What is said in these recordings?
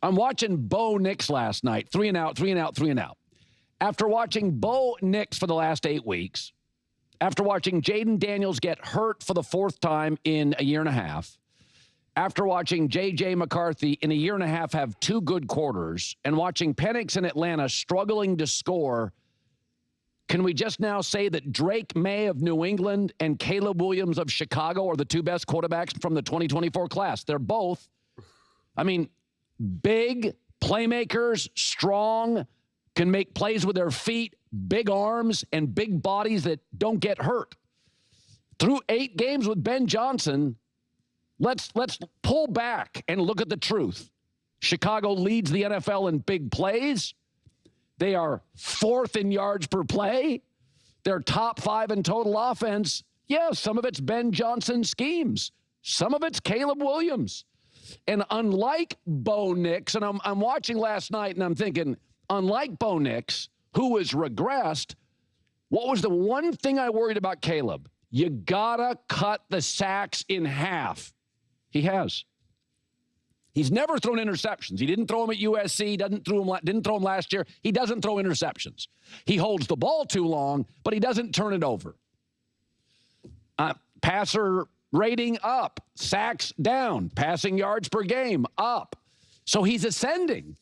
I'm watching Bo Nix last night, 3 and out, 3 and out, 3 and out. After watching Bo Nix for the last 8 weeks, after watching Jaden Daniels get hurt for the 4th time in a year and a half, after watching J.J. McCarthy in a year and a half have 2 good quarters, and watching Penix in Atlanta struggling to score, can we just now say that Drake May of New England and Caleb Williams of Chicago are the 2 best quarterbacks from the 2024 class? They're both, big playmakers, strong, can make plays with their feet, big arms, and big bodies that don't get hurt. Through 8 games with Ben Johnson, let's pull back and look at the truth. Chicago leads the NFL in big plays. They are 4th in yards per play. They're top 5 in total offense. Yeah, some of it's Ben Johnson schemes. Some of it's Caleb Williams. And unlike Bo Nix, and I'm watching last night and I'm thinking, unlike Bo Nix, who has regressed, what was the one thing I worried about Caleb? You gotta cut the sacks in half. He has. He's never thrown interceptions. He didn't throw them at USC, didn't throw them last year. He doesn't throw interceptions. He holds the ball too long, but he doesn't turn it over. Passer rating up, sacks down, passing yards per game up. So he's ascending.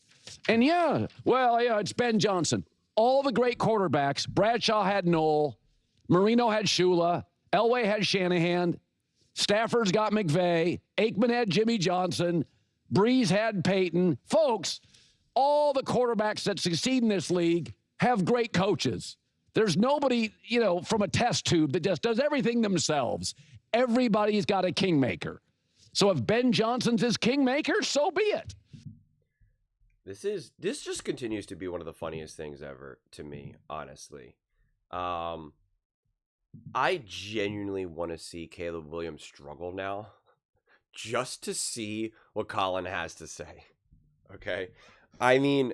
And it's Ben Johnson. All the great quarterbacks, Bradshaw had Knoll, Marino had Shula, Elway had Shanahan, Stafford's got McVay, Aikman had Jimmy Johnson, Breeze had Peyton. Folks, all the quarterbacks that succeed in this league have great coaches. There's nobody, from a test tube that just does everything themselves. Everybody's got a kingmaker. So if Ben Johnson's his kingmaker, so be it. This just continues to be one of the funniest things ever to me, honestly. I genuinely want to see Caleb Williams struggle now, just to see what Colin has to say. Okay? I mean,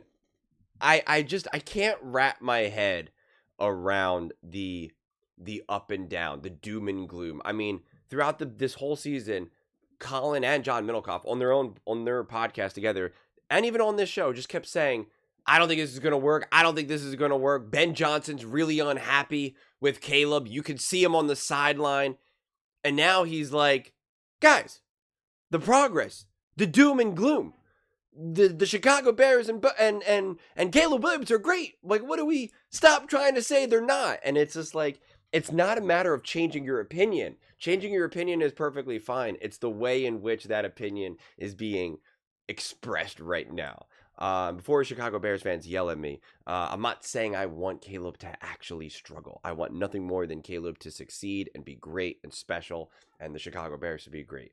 I can't wrap my head around the up and down, the doom and gloom. I mean, throughout this whole season, Colin and John Middlecoff on their podcast together, and even on this show, just kept saying, I don't think this is going to work. I don't think this is going to work. Ben Johnson's really unhappy with Caleb. You could see him on the sideline. And now he's like, guys, the progress, the doom and gloom, the Chicago Bears and Caleb Williams are great. Like, what do we stop trying to say they're not? And it's just like, it's not a matter of changing your opinion. Changing your opinion is perfectly fine. It's the way in which that opinion is being expressed right now. Before Chicago Bears fans yell at me, I'm not saying I want Caleb to actually struggle. I want nothing more than Caleb to succeed and be great and special, and the Chicago Bears to be great.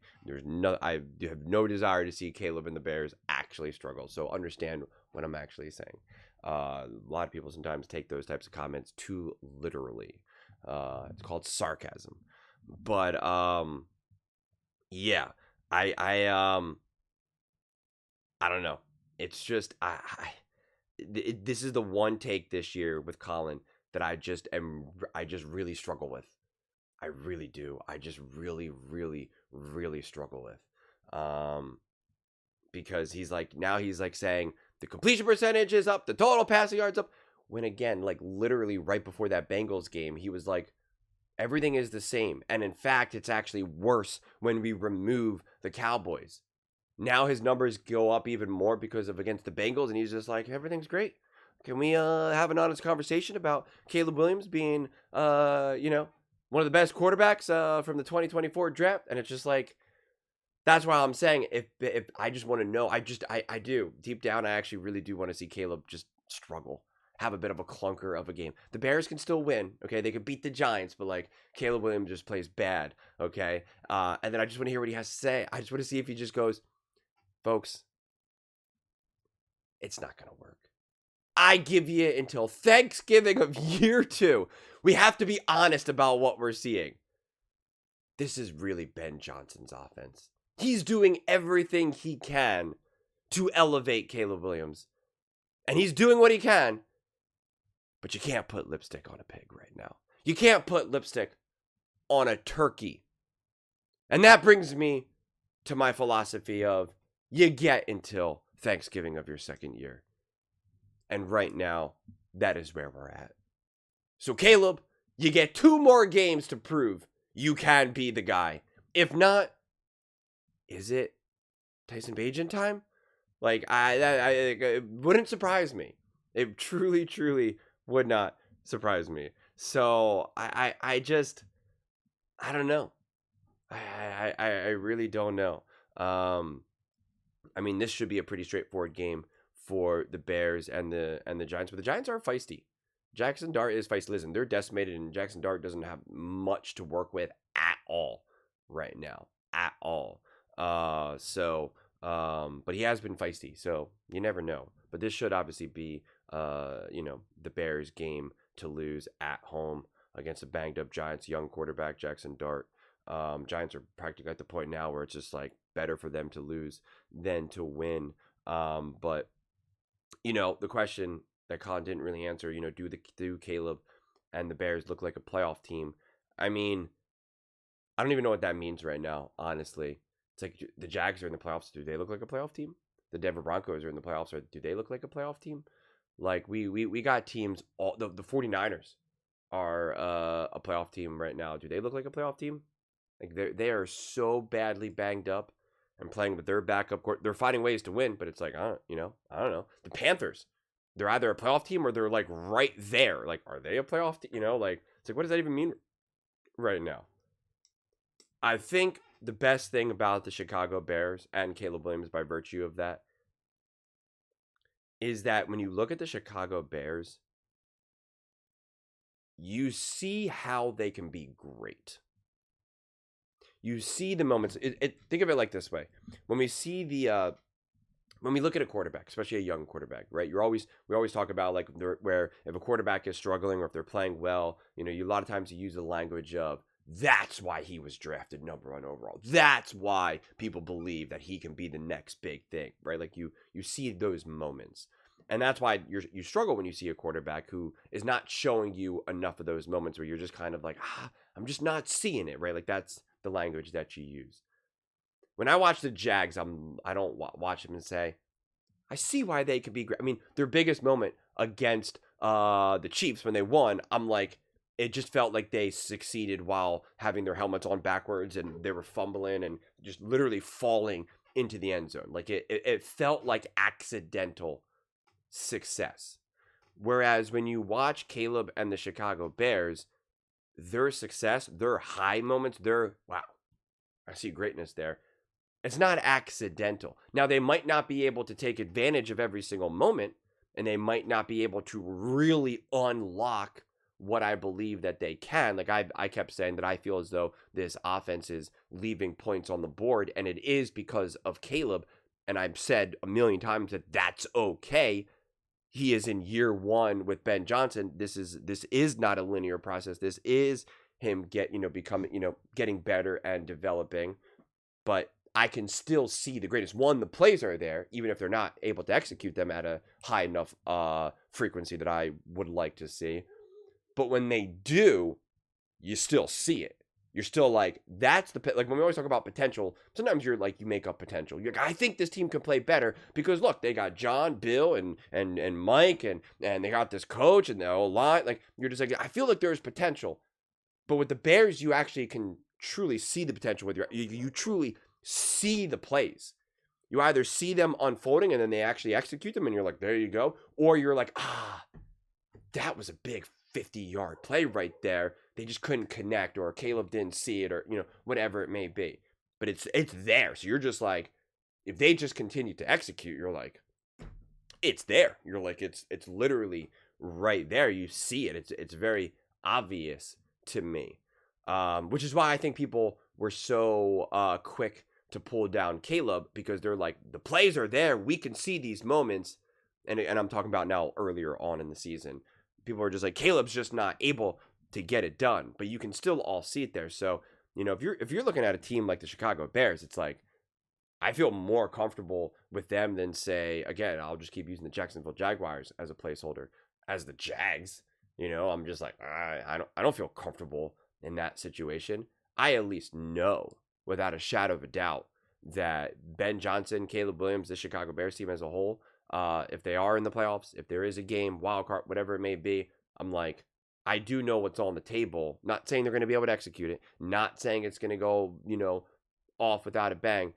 I have no desire to see Caleb and the Bears actually struggle. So understand what I'm actually saying. A lot of people sometimes take those types of comments too literally. It's called sarcasm. But yeah, I don't know. It's just this is the one take this year with Colin that I just really struggle with. I really do. I just really, really, really struggle with. Because he's like saying the completion percentage is up, the total passing yards up. When again, like literally right before that Bengals game, he was like, everything is the same. And in fact, it's actually worse when we remove the Cowboys. Now his numbers go up even more because of against the Bengals, and he's just like, everything's great. Can we have an honest conversation about Caleb Williams being, one of the best quarterbacks from the 2024 draft? And it's just like, that's why I'm saying if I just want to know, I do. Deep down, I actually really do want to see Caleb just struggle, have a bit of a clunker of a game. The Bears can still win, okay? They could beat the Giants, but like Caleb Williams just plays bad, okay? And then I just want to hear what he has to say. I just want to see if he just goes, folks, it's not going to work. I give you until Thanksgiving of year 2. We have to be honest about what we're seeing. This is really Ben Johnson's offense. He's doing everything he can to elevate Caleb Williams. And he's doing what he can. But you can't put lipstick on a pig right now. You can't put lipstick on a turkey. And that brings me to my philosophy of, you get until Thanksgiving of your second year. And right now, that is where we're at. So Caleb, you get 2 more games to prove you can be the guy. If not, is it Tyson Bagent time? Like, it wouldn't surprise me. It truly, truly would not surprise me. So I just, I don't know. I really don't know. I mean, this should be a pretty straightforward game for the Bears and the Giants, but the Giants are feisty. Jackson Dart is feisty. Listen, they're decimated, and Jackson Dart doesn't have much to work with at all right now, at all. But he has been feisty, so you never know. But this should obviously be, the Bears' game to lose at home against a banged up Giants, young quarterback Jackson Dart. Giants are practically at the point now where it's just like better for them to lose than to win. But the question that Colin didn't really answer, do Caleb and the Bears look like a playoff team? I mean, I don't even know what that means right now, honestly. It's like the Jags are in the playoffs. Do they look like a playoff team? The Denver Broncos are in the playoffs. Do they look like a playoff team? Like, we got teams, all the 49ers are a playoff team right now. Do they look like a playoff team? Like, they are so badly banged up and playing with their backup court. They're finding ways to win, but it's like, I don't know. The Panthers, they're either a playoff team or they're like right there. Like, are they a playoff team? Like, it's like, what does that even mean right now? I think the best thing about the Chicago Bears and Caleb Williams by virtue of that is that when you look at the Chicago Bears, you see how they can be great. You see the moments. Think of it like this way: when we see when we look at a quarterback, especially a young quarterback, right? We always talk about like where if a quarterback is struggling or if they're playing well, a lot of times you use the language of that's why he was drafted number 1 overall. That's why people believe that he can be the next big thing, right? Like you see those moments. And that's why you struggle when you see a quarterback who is not showing you enough of those moments where you're just kind of like, I'm just not seeing it, right? Like that's the language that you use. When I watch the Jags, I don't watch them and say, I see why they could be great. I mean, their biggest moment against the Chiefs when they won, I'm like, it just felt like they succeeded while having their helmets on backwards and they were fumbling and just literally falling into the end zone. Like it felt like accidental success. Whereas when you watch Caleb and the Chicago Bears, their success, their high moments, wow, I see greatness there. It's not accidental. Now, they might not be able to take advantage of every single moment, and they might not be able to really unlock what I believe that they can. Like I kept saying that I feel as though this offense is leaving points on the board, and it is because of Caleb. And I've said a million times that that's okay. He is in year 1 with Ben Johnson. This is not a linear process. This is him getting better and developing. But I can still see the greatest. One, the plays are there, even if they're not able to execute them at a high enough frequency that I would like to see. But when they do, you still see it. You're still like, that's like when we always talk about potential, sometimes you're like, you make up potential. You're like, I think this team can play better because look, they got John, Bill, and Mike, and they got this coach and the O-line. Like, you're just like, I feel like there's potential. But with the Bears, you actually can truly see the potential with you truly see the plays. You either see them unfolding and then they actually execute them and you're like, there you go. Or you're like, that was a big 50-yard play right there. They just couldn't connect, or Caleb didn't see it, or whatever it may be. But it's there. So you're just like, if they just continue to execute, you're like, it's there. You're like, it's literally right there. You see it. It's very obvious to me. Which is why I think people were so quick to pull down Caleb, because they're like, the plays are there. We can see these moments. And I'm talking about now earlier on in the season. People are just like, Caleb's just not able to get it done, but you can still all see it there. So, if you're looking at a team like the Chicago Bears, it's like, I feel more comfortable with them than, say, again, I'll just keep using the Jacksonville Jaguars as a placeholder, as the Jags. I'm just like, I don't feel comfortable in that situation. I at least know without a shadow of a doubt that Ben Johnson, Caleb Williams, the Chicago Bears team as a whole, if they are in the playoffs, if there is a game, wild card, whatever it may be, I'm like, I do know what's on the table. Not saying they're going to be able to execute it. Not saying it's going to go, off without a bang.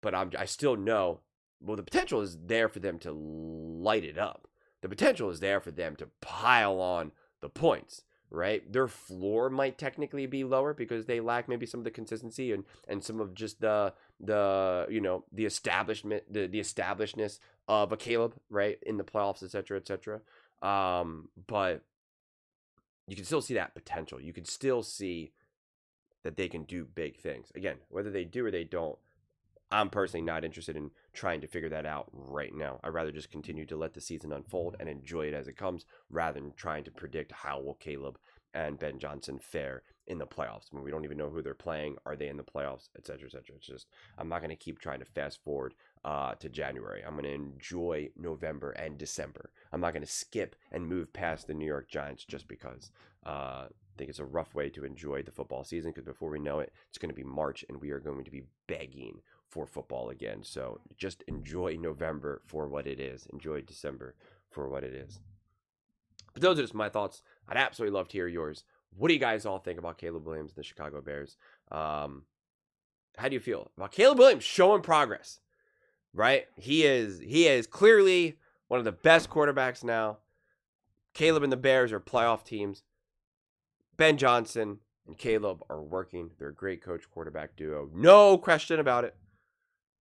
But I still know, well, the potential is there for them to light it up. The potential is there for them to pile on the points, right? Their floor might technically be lower because they lack maybe some of the consistency and some of just the establishment, the establishedness of a Caleb, right, in the playoffs, et cetera, et cetera. But you can still see that potential. You can still see that they can do big things. Again, whether they do or they don't, I'm personally not interested in trying to figure that out right now. I'd rather just continue to let the season unfold and enjoy it as it comes rather than trying to predict how will Caleb and Ben Johnson fare in the playoffs. I mean, we don't even know who they're playing. Are they in the playoffs, et cetera, et cetera. It's just, I'm not going to keep trying to fast forward to January. I'm going to enjoy November and December. I'm not going to skip and move past the New York Giants just because. I think it's a rough way to enjoy the football season because before we know it, it's going to be March and we are going to be begging for football again. So just enjoy November for what it is. Enjoy December for what it is. But those are just my thoughts. I'd absolutely love to hear yours. What do you guys all think about Caleb Williams and the Chicago Bears? How do you feel about Caleb Williams showing progress? Right? He is clearly one of the best quarterbacks now. Caleb and the Bears are playoff teams. Ben Johnson and Caleb are working. They're a great coach-quarterback duo. No question about it.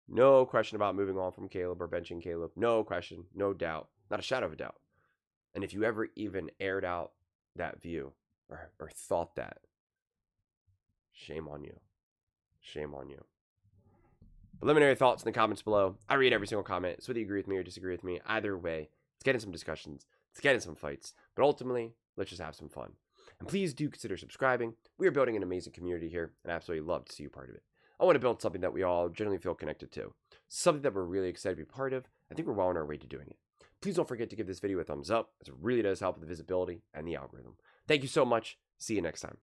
No question about moving on from Caleb or benching Caleb. No question. No doubt. Not a shadow of a doubt. And if you ever even aired out that view or thought that, shame on you. Shame on you. But let me know your thoughts in the comments below. I read every single comment. So whether you agree with me or disagree with me, either way, let's get in some discussions. Let's get in some fights. But ultimately, let's just have some fun. And please do consider subscribing. We are building an amazing community here, and I absolutely love to see you part of it. I want to build something that we all generally feel connected to. Something that we're really excited to be part of. I think we're well on our way to doing it. Please don't forget to give this video a thumbs up, as it really does help with the visibility and the algorithm. Thank you so much. See you next time.